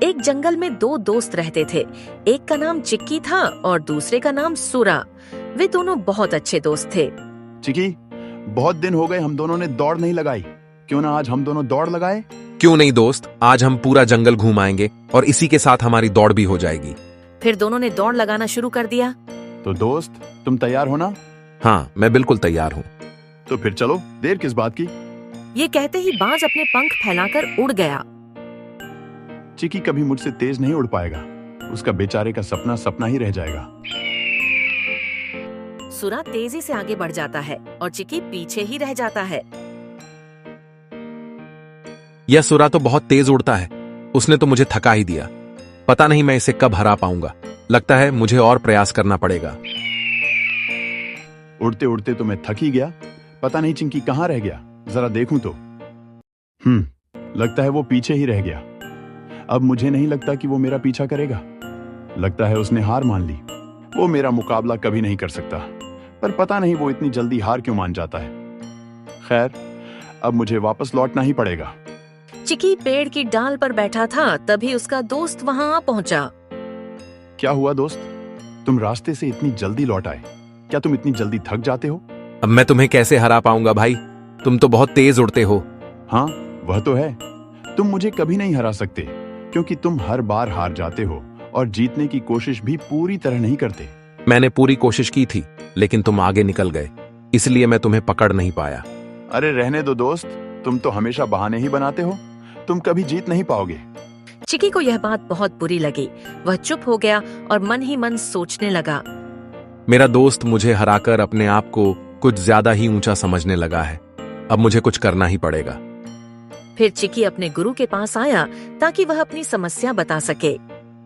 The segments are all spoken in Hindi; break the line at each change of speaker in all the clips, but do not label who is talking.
एक जंगल में दो दोस्त रहते थे। एक का नाम चिक्की था और दूसरे का नाम सूरा। वे दोनों बहुत अच्छे दोस्त थे।
चिकी, बहुत दिन हो गए हम दोनों ने दौड़ नहीं लगाई। क्यों ना आज हम दोनों दौड़ लगाए?
क्यों नहीं दोस्त, आज हम पूरा जंगल घूम आएंगे और इसी के साथ हमारी दौड़ भी हो जाएगी।
फिर दोनों ने दौड़ लगाना शुरू कर दिया।
तो दोस्त, तुम तैयार हो ना?
हाँ, मैं बिल्कुल तैयार हूँ।
तो फिर चलो, देर किस बात की।
ये कहते ही बाज अपने पंख फैलाकर उड़ गया।
चिकी कभी मुझसे तेज नहीं उड़ पाएगा। उसका बेचारे का सपना सपना ही रह जाएगा।
सूरा तेजी से आगे बढ़ जाता है और चिक्की पीछे ही रह जाता है।
यह सूरा तो बहुत तेज उड़ता है। उसने तो मुझे थका ही दिया। पता नहीं मैं इसे कब हरा पाऊंगा। लगता है मुझे और प्रयास करना पड़ेगा।
उड़ते उड़ते तो मैं थक ही गया। पता नहीं चिंकी कहाँ रह गया, जरा देखूं तो। लगता है वो पीछे ही रह गया। अब मुझे नहीं लगता कि वो मेरा पीछा करेगा। लगता है उसने हार मान ली। वो मेरा मुकाबला कभी नहीं कर सकता। पर पता नहीं वो इतनी जल्दी हार क्यों मान जाता है। खैर, अब मुझे वापस लौटना ही पड़ेगा।
चिक्की पेड़ की डाल पर बैठा था, तभी उसका दोस्त वहां आ पहुंचा।
क्या हुआ दोस्त? तुम रास्ते से इतनी जल्दी लौट आए। क्या तुम इतनी जल्दी थक जाते हो?
अब मैं तुम्हें कैसे हरा पाऊंगा भाई? तुम तो बहुत तेज उड़ते हो।
हाँ, वह तो है। तुम मुझे कभी नहीं हरा सकते, क्योंकि तुम हर बार हार जाते हो और जीतने की कोशिश भी पूरी तरह नहीं करते।
मैंने पूरी कोशिश की थी, लेकिन तुम आगे निकल गए, इसलिए मैं तुम्हें पकड़ नहीं पाया।
अरे रहने दो दोस्त, तुम तो हमेशा बहाने ही बनाते हो। तुम कभी जीत नहीं पाओगे।
चिक्की को यह बात बहुत बुरी लगी। वह चुप हो गया और मन ही मन सोचने लगा।
मेरा दोस्त मुझे हराकर अपने आप को कुछ ज्यादा ही ऊंचा समझने लगा है। अब मुझे कुछ करना ही पड़ेगा।
फिर चिक्की अपने गुरु के पास आया ताकि वह अपनी समस्या बता सके।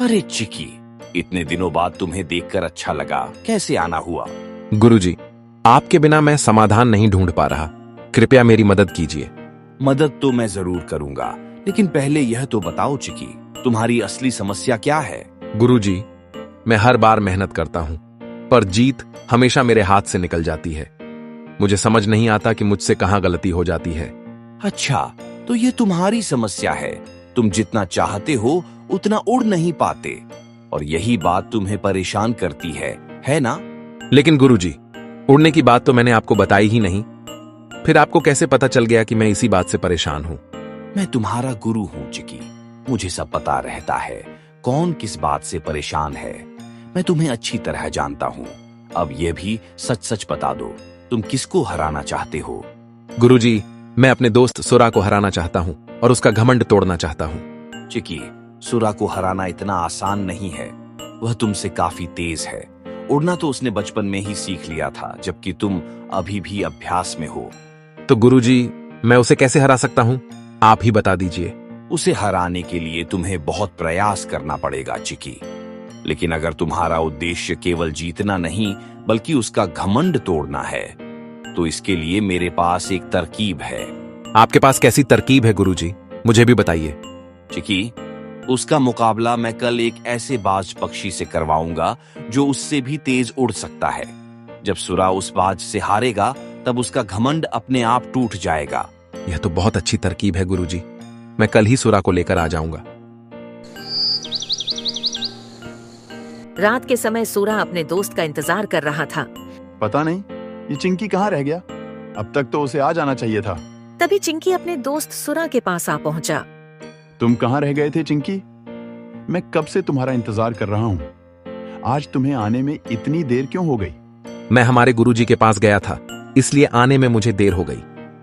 अरे चिकी, इतने दिनों बाद तुम्हें देखकर अच्छा लगा। कैसे आना हुआ?
गुरुजी, आपके बिना मैं समाधान नहीं ढूंढ पा रहा। कृपया मेरी मदद कीजिए।
मदद तो मैं जरूर करूंगा, लेकिन पहले यह तो बताओ चिकी, तुम्हारी असली समस्या क्या है?
गुरुजी, मैं हर बार मेहनत करता हूँ, पर जीत हमेशा मेरे हाथ से निकल जाती है। मुझे समझ नहीं आता कि मुझसे कहाँ गलती हो जाती है।
अच्छा, तो ये तुम्हारी समस्या है। तुम जितना चाहते हो उतना उड़ नहीं पाते, और यही बात तुम्हें परेशान करती है ना?
लेकिन गुरुजी, उड़ने की बात तो मैंने आपको बताई ही नहीं। फिर आपको कैसे पता चल गया कि मैं इसी बात से परेशान हूँ?
मैं तुम्हारा गुरु हूँ चिकी। मुझे सब पता रहता है कौन किस बात से परेशान है। मैं तुम्हें अच्छी तरह जानता हूँ। अब यह भी सच सच बता दो, तुम किसको हराना चाहते हो?
गुरुजी, मैं अपने दोस्त सूरा को हराना चाहता हूँ और उसका घमंड तोड़ना चाहता हूँ।
चिकी, सूरा को हराना इतना आसान नहीं है। वह तुमसे काफी तेज है। उड़ना तो उसने बचपन में ही सीख लिया था, जबकि तुम अभी भी अभ्यास में हो।
तो गुरुजी, मैं उसे कैसे हरा सकता हूँ? आप ही बता दीजिए।
उसे हराने के लिए तुम्हें बहुत प्रयास करना पड़ेगा चिकी। लेकिन अगर तुम्हारा उद्देश्य केवल जीतना नहीं बल्कि उसका घमंड तोड़ना है, तो इसके लिए मेरे पास एक तरकीब है।
आपके पास कैसी तरकीब है गुरुजी? मुझे भी बताइए।
चिकी, उसका मुकाबला मैं कल एक ऐसे बाज पक्षी से करवाऊंगा जो उससे भी तेज उड़ सकता है। जब सूरा उस बाज से हारेगा, तब उसका घमंड अपने आप टूट जाएगा।
यह तो बहुत अच्छी तरकीब है गुरुजी। मैं कल ही सूरा को लेकर आ जाऊंगा।
रात के समय सूरा अपने दोस्त का इंतजार कर रहा था।
पता नहीं ये चिंकी कहाँ रह गया। अब तक तो उसे आ जाना चाहिए था।
तभी चिंकी अपने दोस्त सूरा के पास आ पहुंचा।
तुम कहाँ रह गए थे चिंकी? मैं कब से तुम्हारा इंतजार कर रहा हूँ। आज तुम्हें आने में इतनी देर क्यों हो गई?
मैं हमारे गुरुजी के पास गया था, इसलिए आने में मुझे देर हो गई।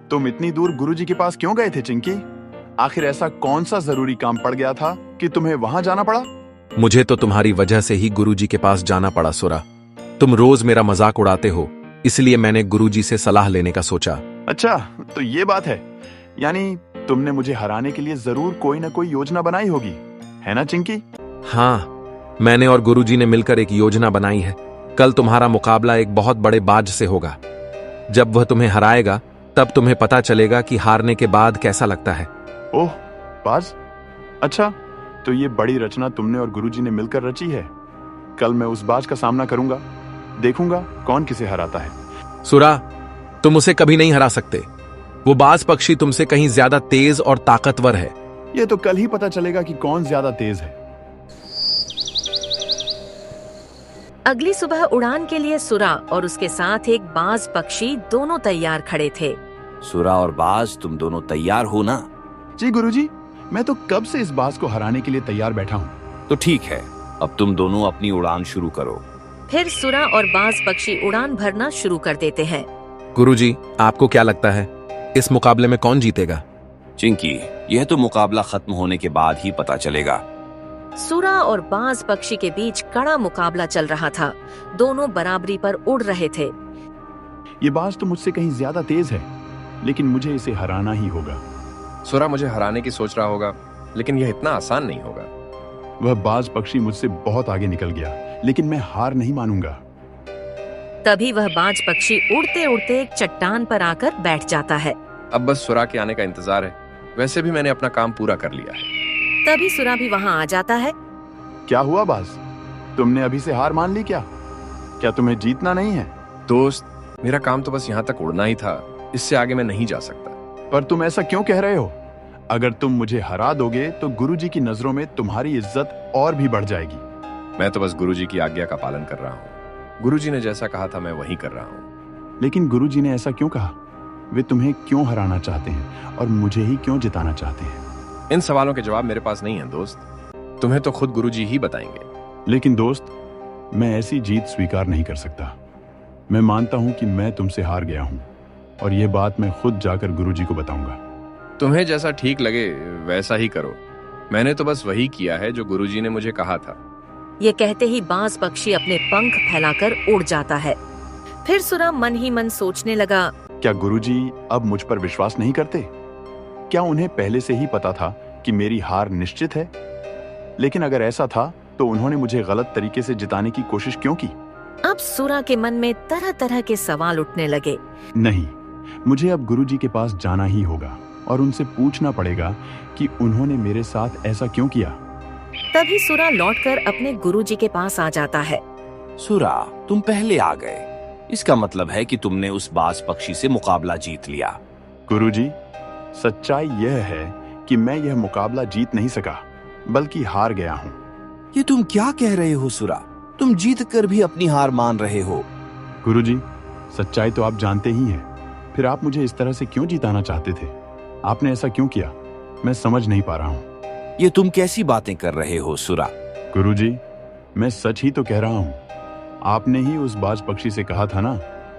तुम इतनी दूर गुरुजी के पास क्यों गए थे चिंकी? आखिर ऐसा कौन सा जरूरी काम पड़ गया था कि तुम्हें वहां जाना पड़ा?
मुझे तो तुम्हारी वजह से ही गुरुजी के पास जाना पड़ा सूरा। तुम रोज मेरा मजाक उड़ाते हो, इसलिए मैंने गुरुजी से सलाह लेने का सोचा।
अच्छा, तो ये बात है। यानी तुमने मुझे हराने के लिए जरूर कोई ना कोई योजना बनाई होगी, है ना चिंकी?
हाँ, मैंने और गुरुजी ने मिलकर एक योजना बनाई है। कल तुम्हारा मुकाबला एक बहुत बड़े बाज से होगा। जब वह तुम्हें हराएगा, तब तुम्हें पता चलेगा कि हारने के बाद कैसा लगता है।
ओह, बाज? अच्छा, तो ये बड़ी रचना तुमने और गुरुजी ने मिलकर रची है। कल मैं उस बाज का सामना करूंगा, देखूंगा कौन किसे हराता है।
सूरा, तुम उसे कभी नहीं हरा सकते। वो बाज पक्षी तुमसे कहीं ज्यादा तेज और ताकतवर है।
ये तो कल ही पता चलेगा कि कौन ज्यादा तेज है।
अगली सुबह उड़ान के लिए सुरा और उसके साथ एक बाज पक्षी दोनों तैयार खड़े थे।
सुरा और बाज, तुम दोनों तैयार हो ना?
जी गुरुजी, मैं तो कब से इस बाज को हराने के लिए तैयार बैठा हूँ।
तो ठीक है, अब तुम दोनों अपनी उड़ान शुरू करो।
फिर सुरा और बाज पक्षी उड़ान भरना शुरू कर देते हैं।
गुरुजी, आपको क्या लगता है इस मुकाबले में कौन जीतेगा?
चिंकी, यह तो मुकाबला खत्म होने के बाद ही पता चलेगा।
सुरा और बाज पक्षी के बीच कड़ा मुकाबला चल रहा था। दोनों बराबरी पर उड़ रहे थे।
ये बाज तो मुझसे कहीं ज्यादा तेज है, लेकिन मुझे इसे हराना ही होगा।
सुरा मुझे हराने की सोच रहा होगा, लेकिन यह इतना आसान नहीं होगा।
वह बाज पक्षी मुझसे बहुत आगे निकल गया, लेकिन मैं हार नहीं मानूंगा।
तभी वह बाज पक्षी उड़ते उड़ते एक चट्टान पर आकर बैठ जाता है।
अब बस सुरा के आने का इंतजार है। वैसे भी मैंने अपना काम पूरा कर लिया है।
तभी सुरा भी वहाँ आ जाता है।
क्या हुआ बाज, तुमने अभी से हार मान ली क्या? क्या तुम्हें जीतना नहीं है?
दोस्त, मेरा काम तो बस यहाँ तक उड़ना ही था। इससे आगे मैं नहीं जा सकता।
पर तुम ऐसा क्यों कह रहे हो? अगर तुम मुझे हरा दोगे तो गुरुजी की नजरों में तुम्हारी इज्जत और भी बढ़ जाएगी।
मैं तो बस गुरुजी की आज्ञा का पालन कर रहा हूँ। गुरुजी ने जैसा कहा था मैं वही कर रहा हूँ।
लेकिन गुरुजी ने ऐसा क्यों कहा? वे तुम्हें क्यों हराना चाहते हैं और मुझे ही क्यों जिताना चाहते हैं?
इन सवालों के जवाब मेरे पास नहीं है दोस्त। तुम्हें तो खुद गुरुजी ही बताएंगे।
लेकिन दोस्त, मैं ऐसी जीत स्वीकार नहीं कर सकता। मैं मानता हूं कि मैं तुमसे हार गया हूं और यह बात मैं खुद जाकर गुरुजी को बताऊंगा।
तुम्हें जैसा ठीक लगे वैसा ही करो। मैंने तो बस वही किया है जो गुरुजी ने मुझे कहा था।
ये कहते ही बाज पक्षी अपने पंख फैलाकर उड़ जाता है। फिर सुरा मन ही मन सोचने लगा,
क्या गुरुजी अब मुझ पर विश्वास नहीं करते? क्या उन्हें पहले से ही पता था कि मेरी हार निश्चित है? लेकिन अगर ऐसा था तो उन्होंने मुझे गलत तरीके से जिताने की कोशिश क्यों की?
अब सुरा के मन में तरह तरह के सवाल उठने लगे।
नहीं, मुझे अब गुरुजी के पास जाना ही होगा और उनसे पूछना पड़ेगा कि उन्होंने मेरे साथ ऐसा क्यों किया।
तभी सुरा लौटकर अपने गुरुजी के पास आ जाता है।
सुरा, तुम पहले आ गए। इसका मतलब है कि तुमने उस बाज पक्षी से मुकाबला जीत लिया।
गुरुजी, सच्चाई यह है कि मैं यह मुकाबला जीत नहीं सका, बल्कि हार गया हूँ।
ये तुम क्या कह रहे हो सुरा? तुम जीत कर भी अपनी हार मान रहे हो।
गुरुजी, सच्चाई तो आप जानते ही हैं। फिर आप मुझे इस तरह से क्यों जिताना चाहते थे? आपने ऐसा क्यों किया? मैं समझ नहीं पा रहा हूँ।
ये तुम कैसी बातें कर रहे हो सुरा?
गुरुजी, मैं सच ही तो कह रहा हूँ। आपने ही उस बाज पक्षी से कहा था ना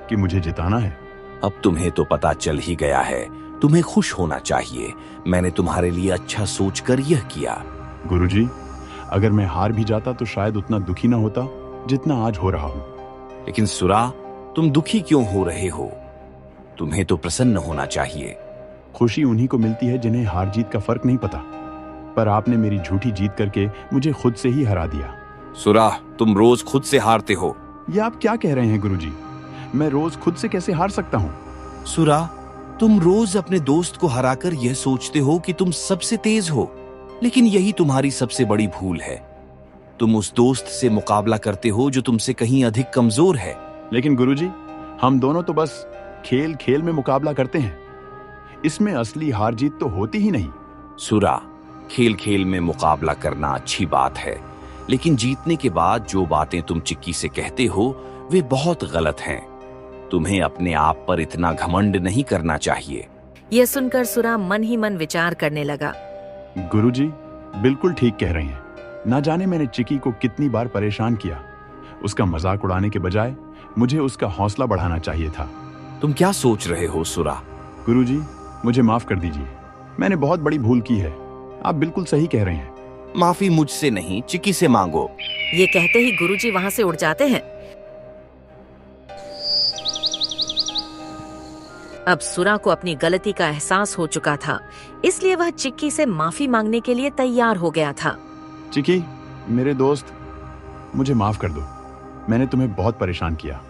कि मुझे जिताना है।
अब तुम्हें तो पता चल ही गया है। तुम्हें खुश होना चाहिए। मैंने तुम्हारे लिए अच्छा सोचकर यह किया।
गुरुजी, अगर मैं हार भी जाता तो शायद उतना दुखी ना होता जितना आज हो रहा हूँ।
लेकिन सुरा, तुम दुखी क्यों हो रहे हो? तुम्हें तो प्रसन्न होना चाहिए।
खुशी उन्हीं को मिलती है जिन्हें हार जीत का फर्क नहीं पता। पर आपने मेरी झूठी जीत करके मुझे खुद से ही हरा दिया।
सुरा, तुम रोज खुद से हारते हो।
ये आप क्या कह रहे हैं गुरुजी? मैं रोज खुद से कैसे हार सकता हूँ?
सुरा, तुम रोज अपने दोस्त को हराकर यह सोचते हो कि तुम सबसे तेज हो, लेकिन यही तुम्हारी सबसे बड़ी भूल है। तुम उस दोस्त से मुकाबला करते हो जो तुमसे कहीं अधिक कमजोर है।
लेकिन गुरुजी, हम दोनों तो बस खेल खेल में मुकाबला करते हैं। इसमें असली हार जीत तो होती ही नहीं।
सुरा, खेल खेल में मुकाबला करना अच्छी बात है, लेकिन जीतने के बाद जो बातें तुम चिक्की से कहते हो वे बहुत गलत हैं। तुम्हें अपने आप पर इतना घमंड नहीं करना चाहिए।
यह सुनकर सुरा मन ही मन विचार करने लगा।
गुरुजी, बिल्कुल ठीक कह रहे हैं। ना जाने मैंने चिक्की को कितनी बार परेशान किया। उसका मजाक उड़ाने के बजाय मुझे उसका हौसला बढ़ाना चाहिए था।
तुम क्या सोच रहे हो सुरा?
गुरुजी, मुझे माफ कर दीजिए। मैंने बहुत बड़ी भूल की है। आप बिल्कुल सही कह रहे हैं।
माफी मुझसे नहीं, चिक्की से मांगो।
ये कहते ही गुरुजी वहाँ से उड़ जाते हैं। अब सुरा को अपनी गलती का एहसास हो चुका था, इसलिए वह चिक्की से माफी मांगने के लिए तैयार हो गया था।
चिक्की, मेरे दोस्त, मुझे माफ कर दो। मैंने तुम्हें बहुत परेशान किया।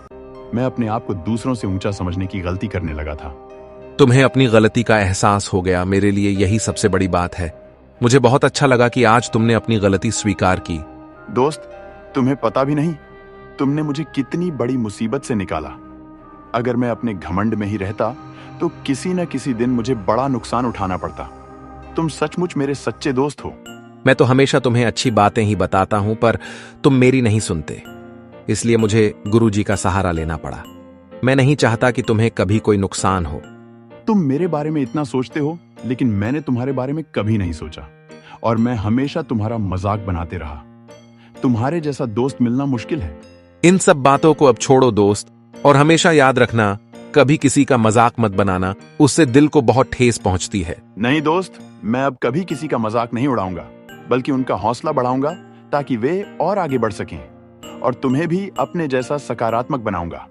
मैं अपने आप को दूसरों से ऊंचा समझने की गलती करने लगा था।
तुम्हें अपनी गलती का एहसास हो गया, मेरे लिए यही सबसे बड़ी बात है। मुझे बहुत अच्छा लगा कि आज तुमने अपनी गलती स्वीकार की।
दोस्त, तुम्हें पता भी नहीं तुमने मुझे कितनी बड़ी मुसीबत से निकाला। अगर मैं अपने घमंड में ही रहता तो किसी न किसी दिन मुझे बड़ा नुकसान उठाना पड़ता। तुम सचमुच मेरे सच्चे दोस्त हो।
मैं तो हमेशा तुम्हें अच्छी बातें ही बताता हूं, पर तुम मेरी नहीं सुनते। इसलिए मुझे गुरुजी का सहारा लेना पड़ा। मैं नहीं चाहता कि तुम्हें कभी कोई नुकसान हो।
तुम मेरे बारे में इतना सोचते हो, लेकिन मैंने तुम्हारे बारे में कभी नहीं सोचा और मैं हमेशा तुम्हारा मजाक बनाते रहा। तुम्हारे जैसा दोस्त मिलना मुश्किल है।
इन सब बातों को अब छोड़ो दोस्त, और हमेशा याद रखना, कभी किसी का मजाक मत बनाना, उससे दिल को बहुत ठेस पहुंचती है।
नहीं दोस्त, मैं अब कभी किसी का मजाक नहीं उड़ाऊंगा, बल्कि उनका हौसला बढ़ाऊंगा ताकि वे और आगे बढ़ सकें, और तुम्हें भी अपने जैसा सकारात्मक बनाऊंगा।